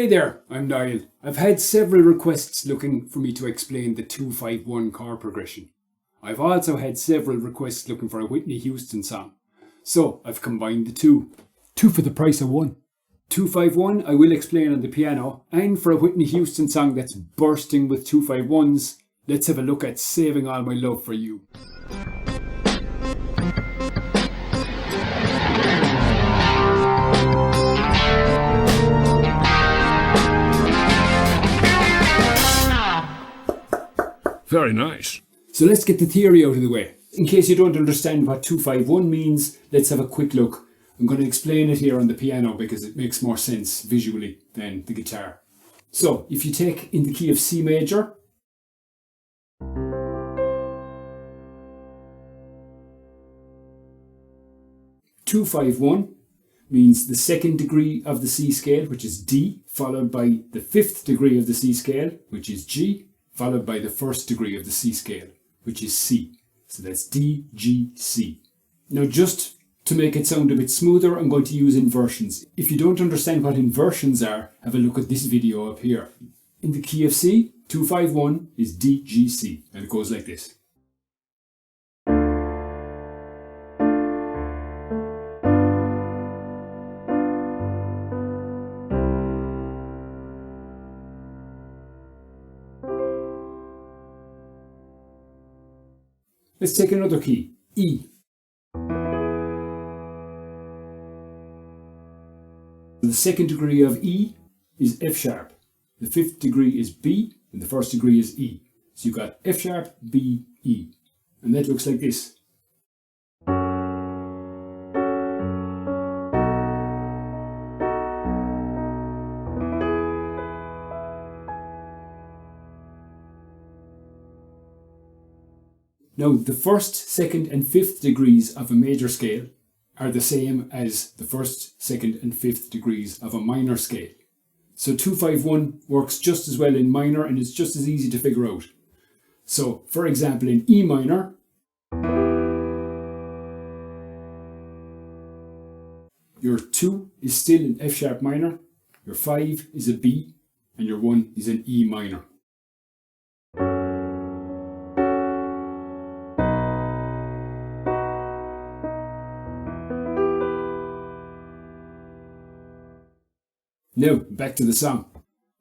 there, I'm Niall. I've had several requests looking for me to explain the 2-5-1 chord progression. I've also had several requests looking for a Whitney Houston song. So I've combined the two. Two for the price of one. 2-5-1 I will explain on the piano, and for a Whitney Houston song that's bursting with 2-5-1s, let's have a look at Saving All My Love for You. Very nice. So let's get the theory out of the way. In case you don't understand what 2-5-1 means, let's have a quick look. I'm going to explain it here on the piano because it makes more sense visually than the guitar. So if you take in the key of C major, (2-5-1) means the second degree of the C scale, which is D, followed by the fifth degree of the C scale, which is G, followed by the first degree of the C scale, which is C. So that's D, G, C. Now just to make it sound a bit smoother, I'm going to use inversions. If you don't understand what inversions are, have a look at this video up here. In the key of C, 2-5-1 is D, G, C, and it goes like this. Let's take another key, E. The second degree of E is F sharp. The fifth degree is B, and the first degree is E. So you've got F sharp, B, E. And that looks like this. Now, the first, second and fifth degrees of a major scale are the same as the first, second and fifth degrees of a minor scale. So 2-5-1 works just as well in minor and it's just as easy to figure out. So, for example, in E minor, your 2 is still in F sharp minor, your 5 is a B, and your 1 is an E minor. Now, back to the song.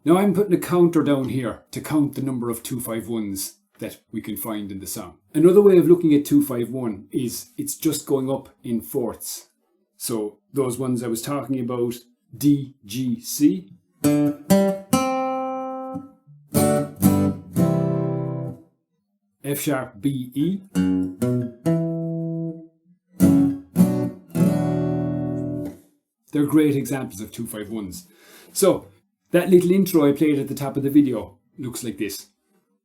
Now I'm putting a counter down here to count the number of 2-5-1s that we can find in the song. Another way of looking at 2-5-1 is it's just going up in fourths. So those ones I was talking about, D, G, C. F sharp, B, E. They're great examples of 2-5-1s. So, that little intro I played at the top of the video looks like this.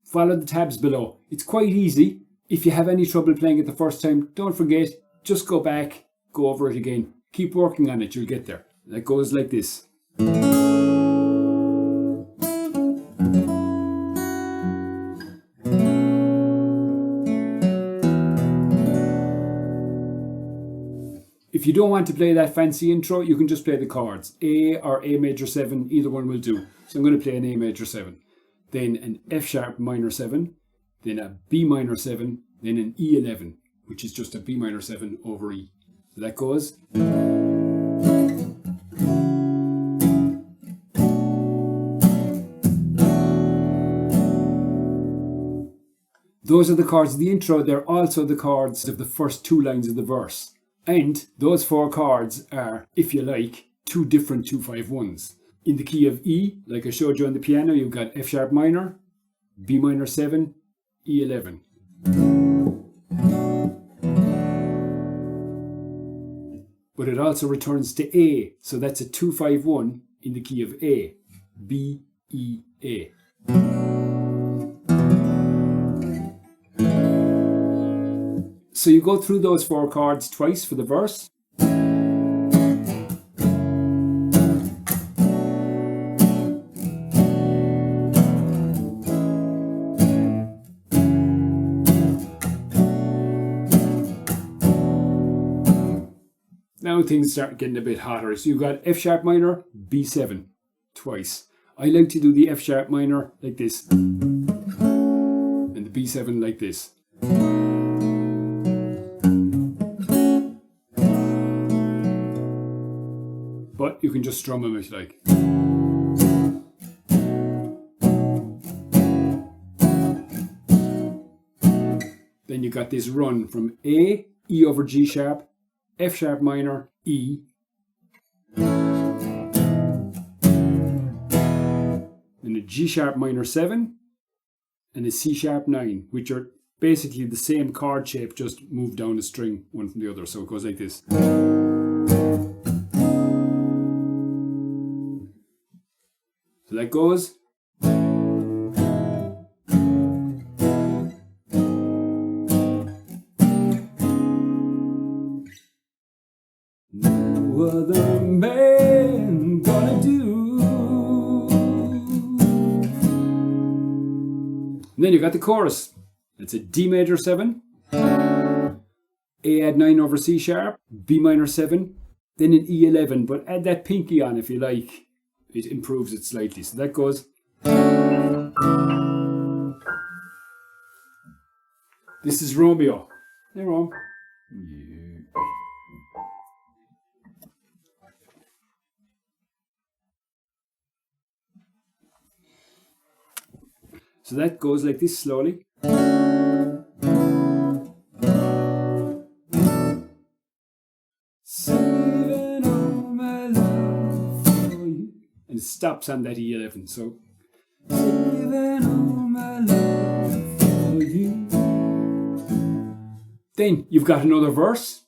Follow the tabs below. It's quite easy. If you have any trouble playing it the first time, don't forget, just go back, go over it again. Keep working on it, you'll get there. That goes like this. If you don't want to play that fancy intro, you can just play the chords. A or A major 7, either one will do. So I'm going to play an A major 7, then an F sharp minor 7, then a B minor 7, then an E11, which is just a B minor 7 over E. So that goes. Those are the chords of the intro. They're also the chords of the first two lines of the verse. And those four chords are, if you like, two different 2-5-1s. In the key of E, like I showed you on the piano, you've got F sharp minor, B minor 7, E11. But it also returns to A, so that's a 2-5-1 in the key of A, B, E, A. So you go through those four chords twice for the verse. Now things start getting a bit hotter. So you've got F sharp minor, B7 twice. I like to do the F sharp minor like this, and the B7 like this. But you can just strum them if you like. Then you got this run from A, E over G sharp, F sharp minor, E. Then a G sharp minor 7 and a C sharp 9, which are basically the same chord shape, just moved down a string one from the other. So it goes like this. So that goes. No other man gonna do. And then you got the chorus. It's a D major 7, A add 9 over C sharp, B minor 7, then an E11, but add that pinky on if you like. It improves it slightly. So that goes. This is Romeo. Hey, Rom. Yeah. So that goes like this slowly. Saving all my love for you. And it stops on that E11. So saving all my love for you. Then you've got another verse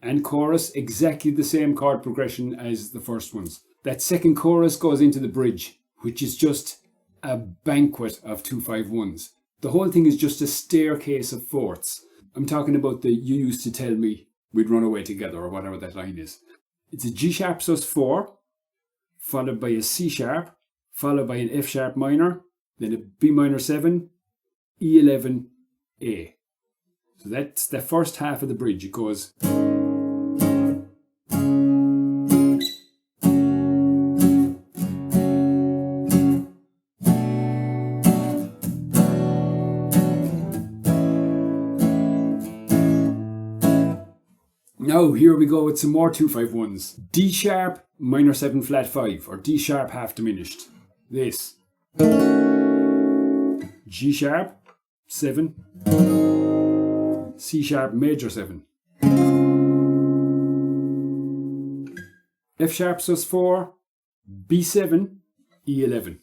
and chorus, exactly the same chord progression as the first ones. That second chorus goes into the bridge, which is just a banquet of 2-5-1s. The whole thing is just a staircase of fourths. I'm talking about the "you used to tell me we'd run away together" or whatever that line is. It's a G sharp sus4, followed by a C sharp, followed by an F sharp minor, then a B minor 7, E11, A. So that's the first half of the bridge. It goes. Now here we go with some more 2-5-1s. D sharp minor 7 flat 5, or D sharp half diminished. This. G sharp 7, C sharp major 7, F sharp sus4, B7, E11.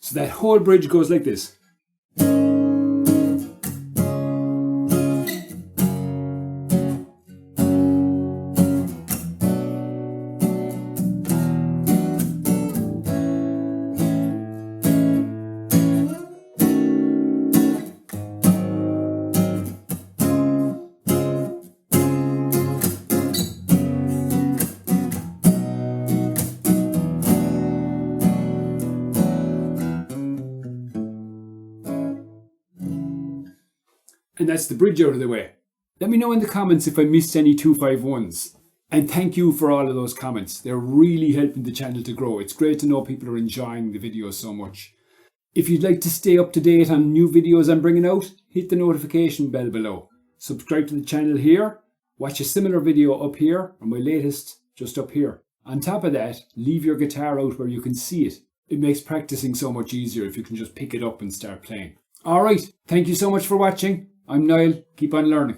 So that whole bridge goes like this. And that's the bridge out of the way. Let me know in the comments if I missed any 2-5-1s. And thank you for all of those comments. They're really helping the channel to grow. It's great to know people are enjoying the videos so much. If you'd like to stay up to date on new videos I'm bringing out, hit the notification bell below. Subscribe to the channel here. Watch a similar video up here, or my latest just up here. On top of that, leave your guitar out where you can see it. It makes practicing so much easier if you can just pick it up and start playing. Alright, thank you so much for watching. I'm Niall. Keep on learning.